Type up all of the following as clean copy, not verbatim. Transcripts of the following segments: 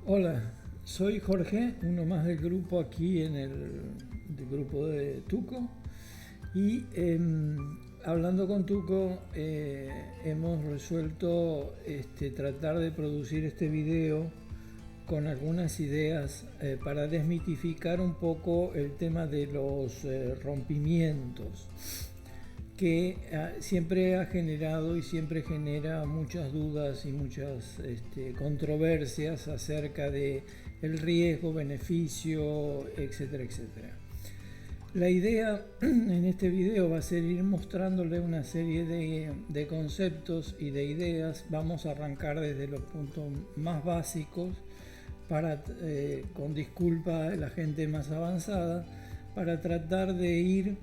Hola, soy Jorge, uno más del grupo aquí del grupo de Tuco. Y hablando con Tuco, hemos resuelto tratar de producir este video con algunas ideas para desmitificar un poco el tema de los rompimientos que siempre ha generado y siempre genera muchas dudas y muchas controversias acerca de el riesgo, beneficio, etcétera, etcétera. La idea en este video va a ser ir mostrándole una serie de conceptos y de ideas. Vamos a arrancar desde los puntos más básicos para, con disculpa de la gente más avanzada, para tratar de ir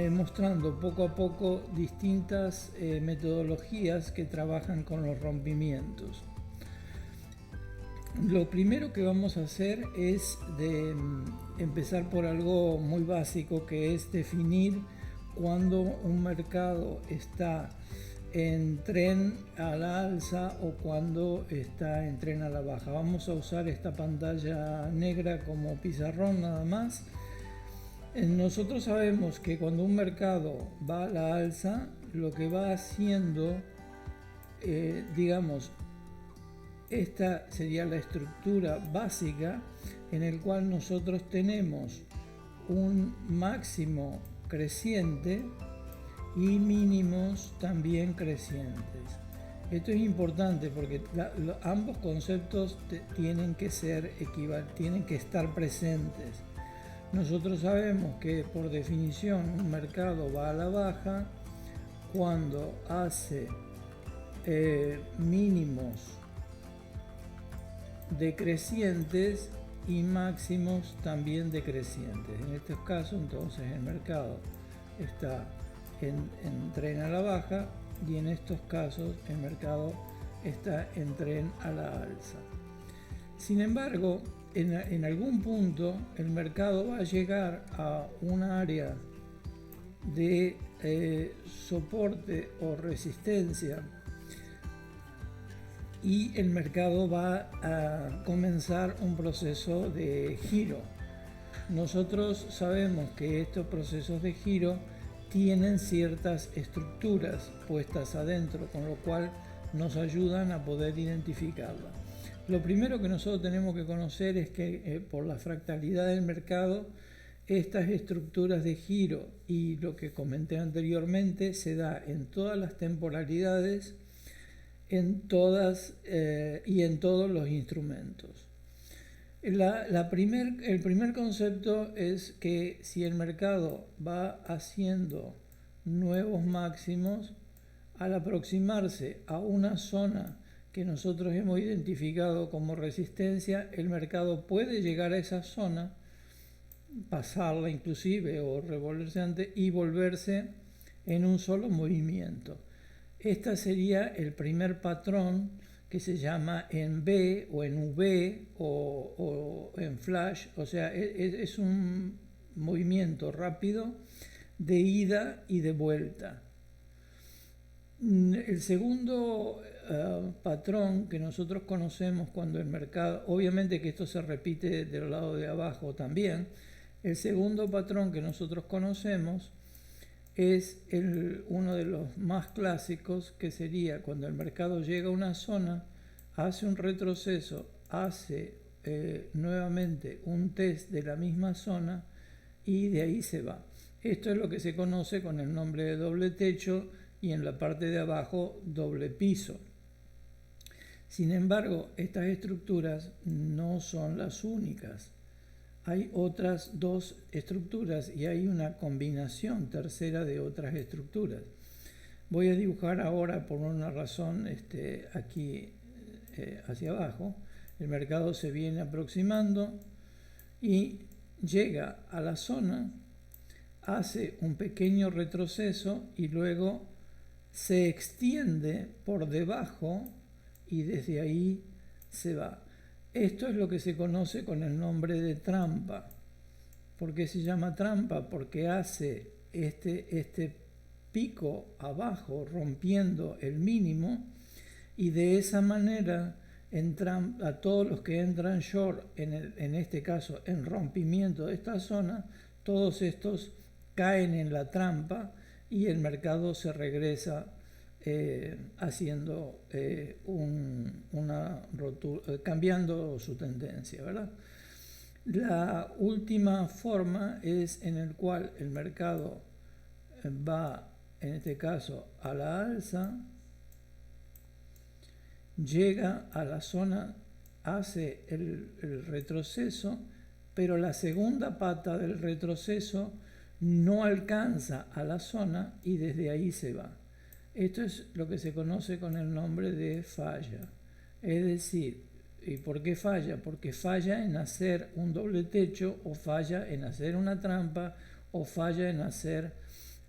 mostrando poco a poco distintas metodologías que trabajan con los rompimientos. Lo primero que vamos a hacer es empezar por algo muy básico, que es definir cuando un mercado está en tren a la alza o cuando está en tren a la baja. Vamos a usar esta pantalla negra como pizarrón nada más. Nosotros sabemos que cuando un mercado va a la alza, lo que va haciendo, digamos, esta sería la estructura básica en el cual nosotros tenemos un máximo creciente y mínimos también crecientes. Esto es importante porque ambos conceptos tienen que estar presentes. Nosotros sabemos que por definición un mercado va a la baja cuando hace mínimos decrecientes y máximos también decrecientes. En estos casos entonces el mercado está en tren a la baja y en estos casos el mercado está en tren a la alza. Sin embargo, en algún punto el mercado va a llegar a un área de soporte o resistencia y el mercado va a comenzar un proceso de giro. Nosotros sabemos que estos procesos de giro tienen ciertas estructuras puestas adentro, con lo cual nos ayudan a poder identificarla. Lo primero que nosotros tenemos que conocer es que por la fractalidad del mercado, estas estructuras de giro y lo que comenté anteriormente se da en todas las temporalidades, en todas y en todos los instrumentos. El primer concepto es que si el mercado va haciendo nuevos máximos, al aproximarse a una zona que nosotros hemos identificado como resistencia, el mercado puede llegar a esa zona, pasarla inclusive o revolverse antes y volverse en un solo movimiento. Este sería el primer patrón, que se llama en B o en V o en flash, o sea, es un movimiento rápido de ida y de vuelta. El segundo patrón que nosotros conocemos cuando el mercado, obviamente que esto se repite del lado de abajo también, el segundo patrón que nosotros conocemos es uno de los más clásicos, que sería cuando el mercado llega a una zona, hace un retroceso, hace nuevamente un test de la misma zona y de ahí se va. Esto es lo que se conoce con el nombre de doble techo y en la parte de abajo doble piso. Sin embargo, estas estructuras no son las únicas. Hay otras dos estructuras y hay una combinación tercera de otras estructuras. Voy a dibujar ahora por una razón aquí hacia abajo. El mercado se viene aproximando y llega a la zona, hace un pequeño retroceso y luego se extiende por debajo y desde ahí se va. Esto es lo que se conoce con el nombre de trampa. ¿Por qué se llama trampa? Porque hace este pico abajo rompiendo el mínimo y de esa manera a todos los que entran short, en este caso en rompimiento de esta zona, todos estos caen en la trampa y el mercado se regresa haciendo cambiando su tendencia, ¿verdad? La última forma es en el cual el mercado va, en este caso, a la alza, llega a la zona, hace el retroceso, pero la segunda pata del retroceso no alcanza a la zona y desde ahí se va. Esto es lo que se conoce con el nombre de falla. Es decir, ¿y por qué falla? Porque falla en hacer un doble techo, o falla en hacer una trampa, o falla en hacer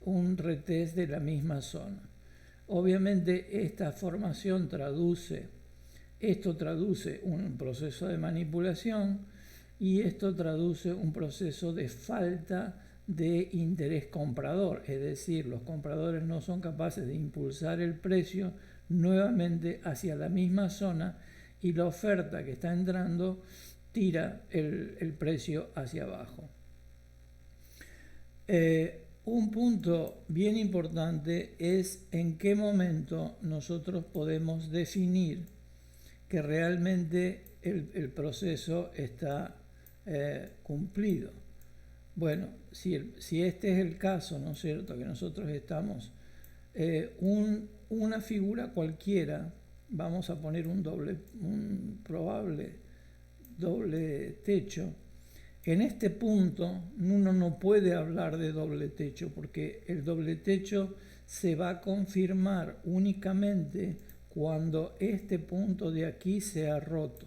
un retest de la misma zona. Obviamente esta formación traduce un proceso de manipulación y esto traduce un proceso de falta de interés comprador, es decir, los compradores no son capaces de impulsar el precio nuevamente hacia la misma zona y la oferta que está entrando tira el precio hacia abajo. Un punto bien importante es en qué momento nosotros podemos definir que realmente el proceso está cumplido. Bueno, si este es el caso, ¿no es cierto?, que nosotros estamos, una figura cualquiera, vamos a poner un probable doble techo. En este punto uno no puede hablar de doble techo porque el doble techo se va a confirmar únicamente cuando este punto de aquí sea roto.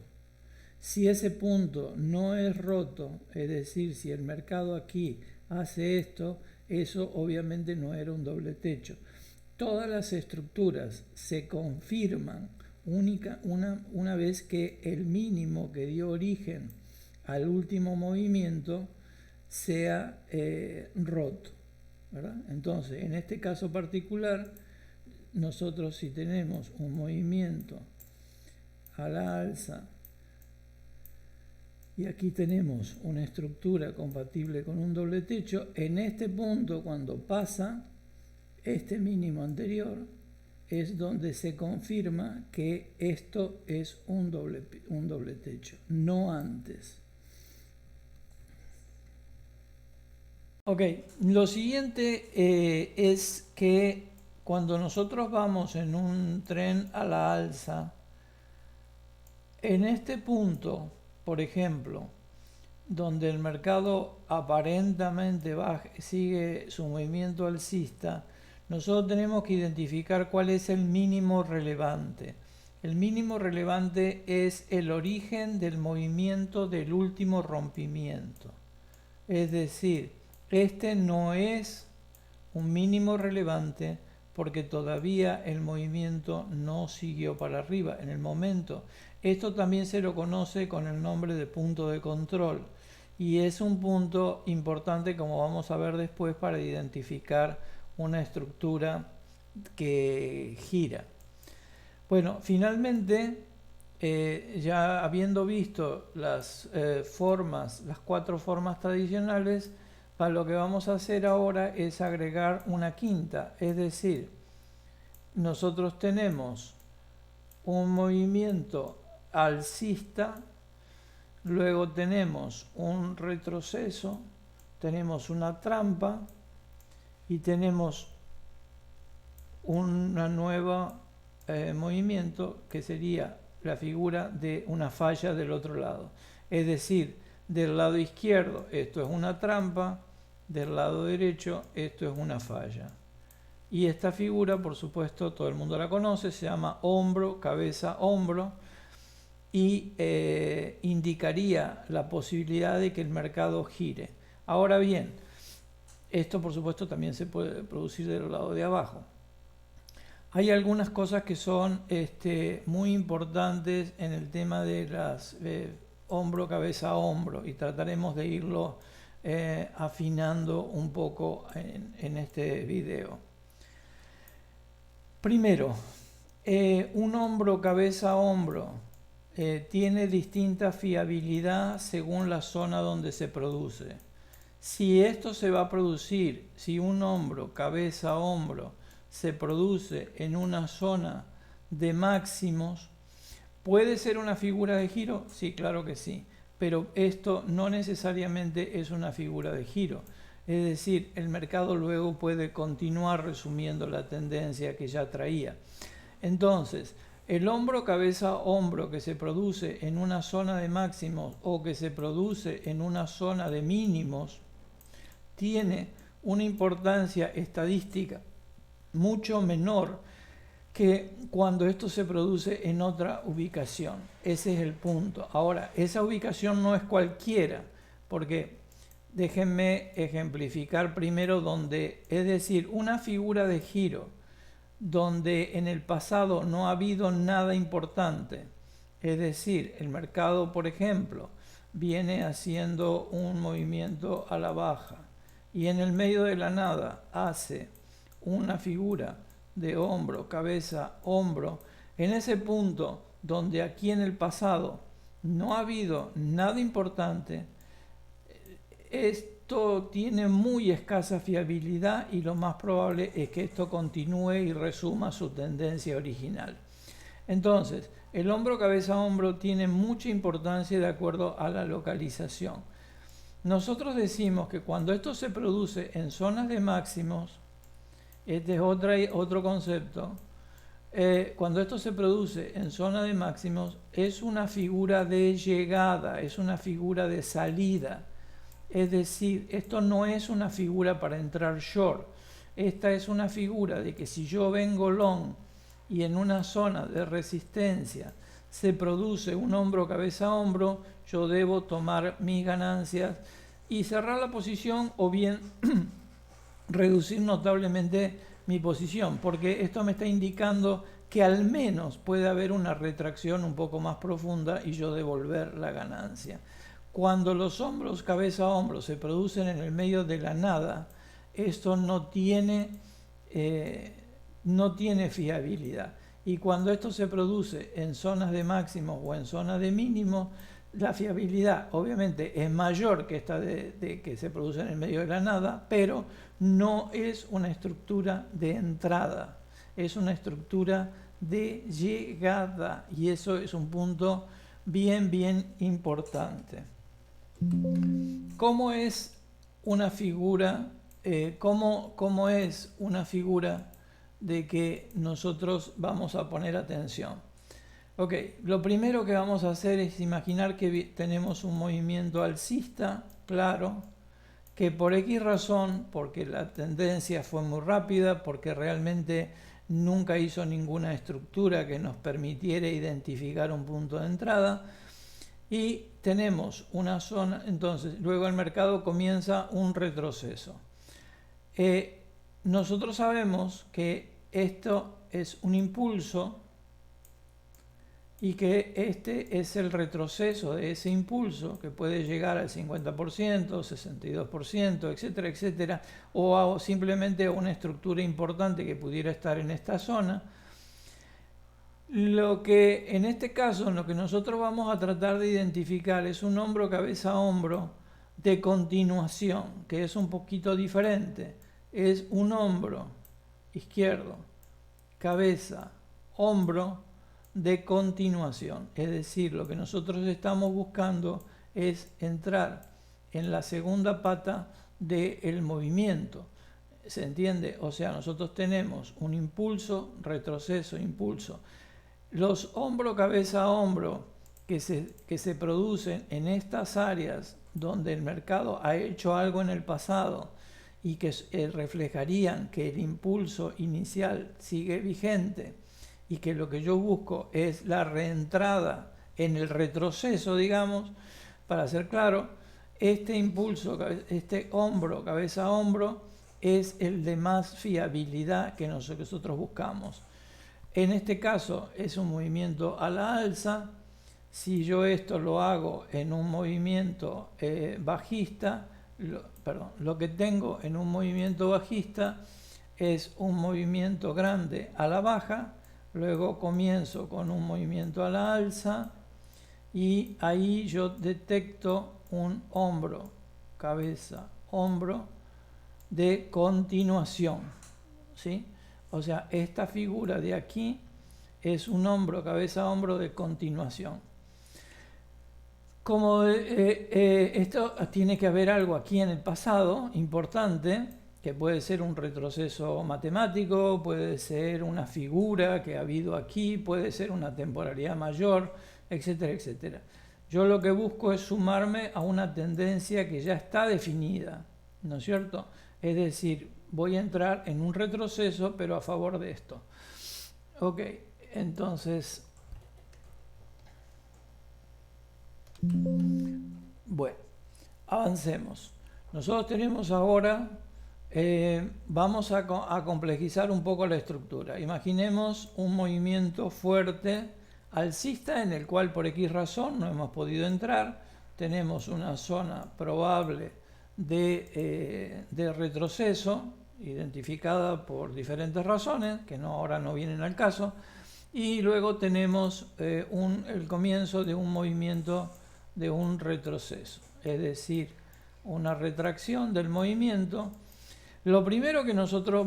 Si ese punto no es roto, es decir, si el mercado aquí hace esto, eso obviamente no era un doble techo. Todas las estructuras se confirman una vez que el mínimo que dio origen al último movimiento sea roto, ¿verdad? Entonces, en este caso particular, nosotros si tenemos un movimiento a la alza y aquí tenemos una estructura compatible con un doble techo, en este punto cuando pasa este mínimo anterior es donde se confirma que esto es un doble techo, no antes. Ok, lo siguiente es que cuando nosotros vamos en un tren a la alza, en este punto, por ejemplo, donde el mercado aparentemente sigue su movimiento alcista, nosotros tenemos que identificar cuál es el mínimo relevante. El mínimo relevante es el origen del movimiento del último rompimiento. Es decir, este no es un mínimo relevante porque todavía el movimiento no siguió para arriba en el momento. Esto también se lo conoce con el nombre de punto de control y es un punto importante, como vamos a ver después, para identificar una estructura que gira. Bueno, finalmente, ya habiendo visto las cuatro formas tradicionales, para lo que vamos a hacer ahora es agregar una quinta, es decir, nosotros tenemos un movimiento alcista, luego tenemos un retroceso, tenemos una trampa y tenemos un nuevo movimiento que sería la figura de una falla del otro lado. Es decir, del lado izquierdo esto es una trampa, del lado derecho esto es una falla. Y esta figura, por supuesto, todo el mundo la conoce, se llama hombro, cabeza, hombro, y indicaría la posibilidad de que el mercado gire. Ahora bien, esto por supuesto también se puede producir del lado de abajo. Hay algunas cosas que son muy importantes en el tema de las hombro, cabeza, hombro, y trataremos de irlo afinando un poco en este video. Primero, un hombro, cabeza, hombro tiene distinta fiabilidad según la zona donde se produce. Si esto se va a producir, si un hombro, cabeza, hombro, se produce en una zona de máximos, ¿puede ser una figura de giro? Sí, claro que sí, pero esto no necesariamente es una figura de giro. Es decir, el mercado luego puede continuar resumiendo la tendencia que ya traía. Entonces, el hombro, cabeza, hombro que se produce en una zona de máximos o que se produce en una zona de mínimos tiene una importancia estadística mucho menor que cuando esto se produce en otra ubicación. Ese es el punto. Ahora, esa ubicación no es cualquiera, porque déjenme ejemplificar primero donde, es decir, una figura de giro donde en el pasado no ha habido nada importante. Es decir, el mercado, por ejemplo, viene haciendo un movimiento a la baja y en el medio de la nada hace una figura de hombro, cabeza, hombro. En ese punto donde aquí en el pasado no ha habido nada importante, esto tiene muy escasa fiabilidad y lo más probable es que esto continúe y resuma su tendencia original. Entonces, el hombro, cabeza, hombro tiene mucha importancia de acuerdo a la localización. Nosotros decimos que cuando esto se produce en zonas de máximos, este es otro concepto, cuando esto se produce en zona de máximos es una figura de llegada, es una figura de salida. Es decir, esto no es una figura para entrar short. Esta es una figura de que si yo vengo long y en una zona de resistencia se produce un hombro, cabeza, hombro, yo debo tomar mis ganancias y cerrar la posición o bien reducir notablemente mi posición, porque esto me está indicando que al menos puede haber una retracción un poco más profunda y yo devolver la ganancia. Cuando los hombros, cabeza, hombro se producen en el medio de la nada, esto no tiene fiabilidad. Y cuando esto se produce en zonas de máximo o en zonas de mínimo, la fiabilidad obviamente es mayor que esta de que se produce en el medio de la nada, pero no es una estructura de entrada, es una estructura de llegada. Y eso es un punto bien importante. ¿Cómo es una figura? ¿Cómo es una figura de que nosotros vamos a poner atención? Ok, lo primero que vamos a hacer es imaginar que tenemos un movimiento alcista, claro, que por X razón, porque la tendencia fue muy rápida, porque realmente nunca hizo ninguna estructura que nos permitiera identificar un punto de entrada, y tenemos una zona, entonces luego el mercado comienza un retroceso. Nosotros sabemos que esto es un impulso y que este es el retroceso de ese impulso que puede llegar al 50%, 62%, etcétera, etcétera, o simplemente a una estructura importante que pudiera estar en esta zona. Lo que en este caso, lo que nosotros vamos a tratar de identificar es un hombro, cabeza, hombro de continuación, que es un poquito diferente. Es un hombro izquierdo, cabeza, hombro de continuación. Es decir, lo que nosotros estamos buscando es entrar en la segunda pata del movimiento. ¿Se entiende? O sea, nosotros tenemos un impulso, retroceso, impulso. Los hombro, cabeza, hombro que se producen en estas áreas donde el mercado ha hecho algo en el pasado y que reflejarían que el impulso inicial sigue vigente y que lo que yo busco es la reentrada en el retroceso, digamos, para ser claro, este impulso, este hombro, cabeza, hombro, es el de más fiabilidad que nosotros buscamos. En este caso es un movimiento a la alza. Si yo esto lo hago en un movimiento bajista, lo que tengo en un movimiento bajista es un movimiento grande a la baja, luego comienzo con un movimiento a la alza y ahí yo detecto un hombro, cabeza, hombro de continuación, ¿sí? O sea, esta figura de aquí es un hombro, cabeza, hombro de continuación. Como esto tiene que haber algo aquí en el pasado importante, que puede ser un retroceso matemático, puede ser una figura que ha habido aquí, puede ser una temporalidad mayor, etcétera, etcétera. Yo lo que busco es sumarme a una tendencia que ya está definida, ¿no es cierto? Es decir, voy a entrar en un retroceso, pero a favor de esto. Ok, entonces, bueno, avancemos. Nosotros tenemos ahora, vamos a complejizar un poco la estructura. Imaginemos un movimiento fuerte alcista en el cual por X razón no hemos podido entrar. Tenemos una zona probable de retroceso identificada por diferentes razones que ahora no vienen al caso, y luego tenemos el comienzo de un movimiento de un retroceso, es decir, una retracción del movimiento. Lo primero que nosotros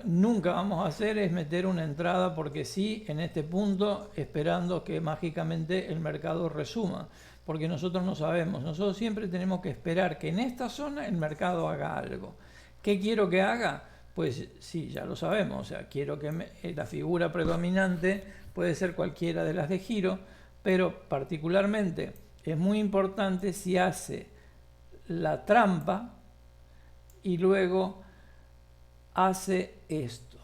nunca vamos a hacer es meter una entrada porque sí en este punto, esperando que mágicamente el mercado resuma, porque nosotros no sabemos. Nosotros siempre tenemos que esperar que en esta zona el mercado haga algo. ¿Qué quiero que haga? Pues sí, ya lo sabemos. O sea, quiero que la figura predominante puede ser cualquiera de las de giro, pero particularmente es muy importante si hace la trampa y luego hace esto.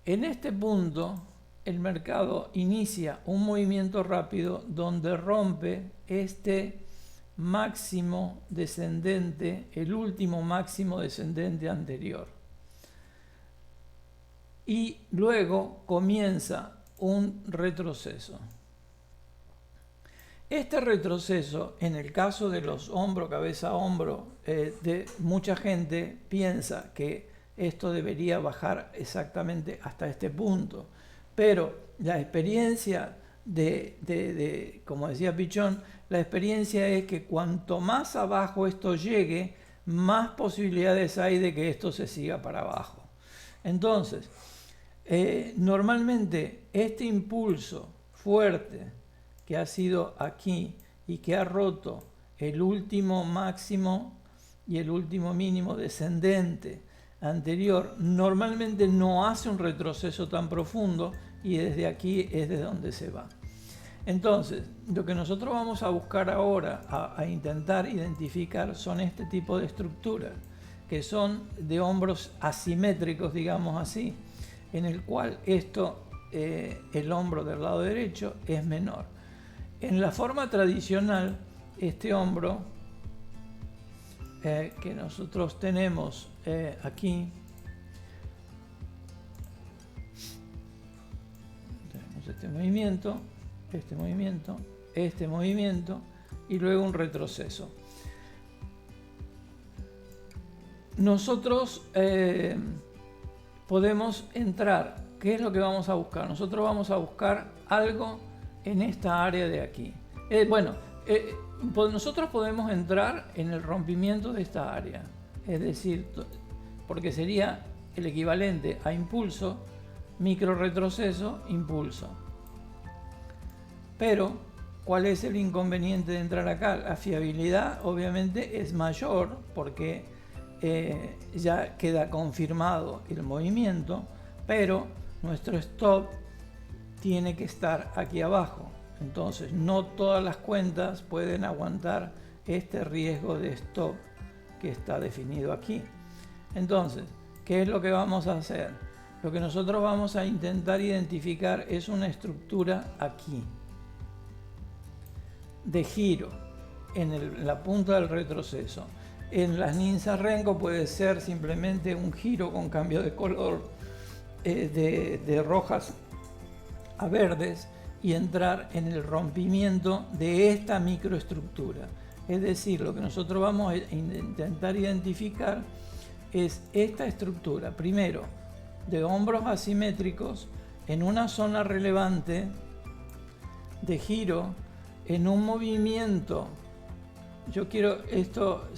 En este punto el mercado inicia un movimiento rápido donde rompe este máximo descendente, el último máximo descendente anterior, y luego comienza un retroceso. Este retroceso, en el caso de los hombro, cabeza, hombro, mucha gente piensa que esto debería bajar exactamente hasta este punto, pero la experiencia como decía Pichón, la experiencia es que cuanto más abajo esto llegue, más posibilidades hay de que esto se siga para abajo. Entonces, normalmente este impulso fuerte que ha sido aquí y que ha roto el último máximo y el último mínimo descendente anterior, normalmente no hace un retroceso tan profundo y desde aquí es de donde se va. Entonces, lo que nosotros vamos a buscar ahora, a intentar identificar, son este tipo de estructuras, que son de hombros asimétricos, digamos así, en el cual el hombro del lado derecho es menor. En la forma tradicional, este hombro que nosotros tenemos aquí, tenemos este movimiento, este movimiento y luego un retroceso. Nosotros podemos entrar. ¿Qué es lo que vamos a buscar? Nosotros vamos a buscar algo en esta área de aquí. Nosotros podemos entrar en el rompimiento de esta área, es decir, porque sería el equivalente a impulso, micro retroceso, impulso. Pero, ¿cuál es el inconveniente de entrar acá? La fiabilidad obviamente es mayor porque ya queda confirmado el movimiento, pero nuestro stop tiene que estar aquí abajo. Entonces, no todas las cuentas pueden aguantar este riesgo de stop que está definido aquí. Entonces, ¿qué es lo que vamos a hacer? Lo que nosotros vamos a intentar identificar es una estructura aquí, de giro, en la punta del retroceso. En las Ninja Renko puede ser simplemente un giro con cambio de color de rojas a verdes y entrar en el rompimiento de esta microestructura. Es decir, lo que nosotros vamos a intentar identificar es esta estructura, primero, de hombros asimétricos en una zona relevante de giro en un movimiento. Yo quiero esto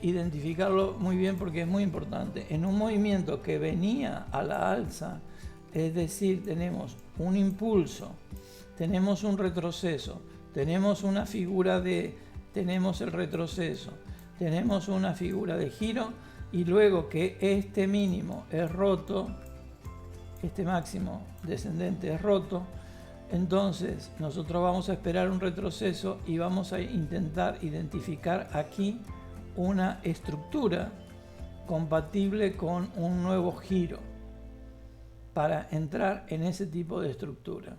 identificarlo muy bien porque es muy importante. En un movimiento que venía a la alza, es decir, tenemos un impulso, tenemos un retroceso, tenemos una figura tenemos el retroceso, tenemos una figura de giro, y luego que este mínimo es roto, este máximo descendente es roto, entonces nosotros vamos a esperar un retroceso y vamos a intentar identificar aquí una estructura compatible con un nuevo giro para entrar en ese tipo de estructura.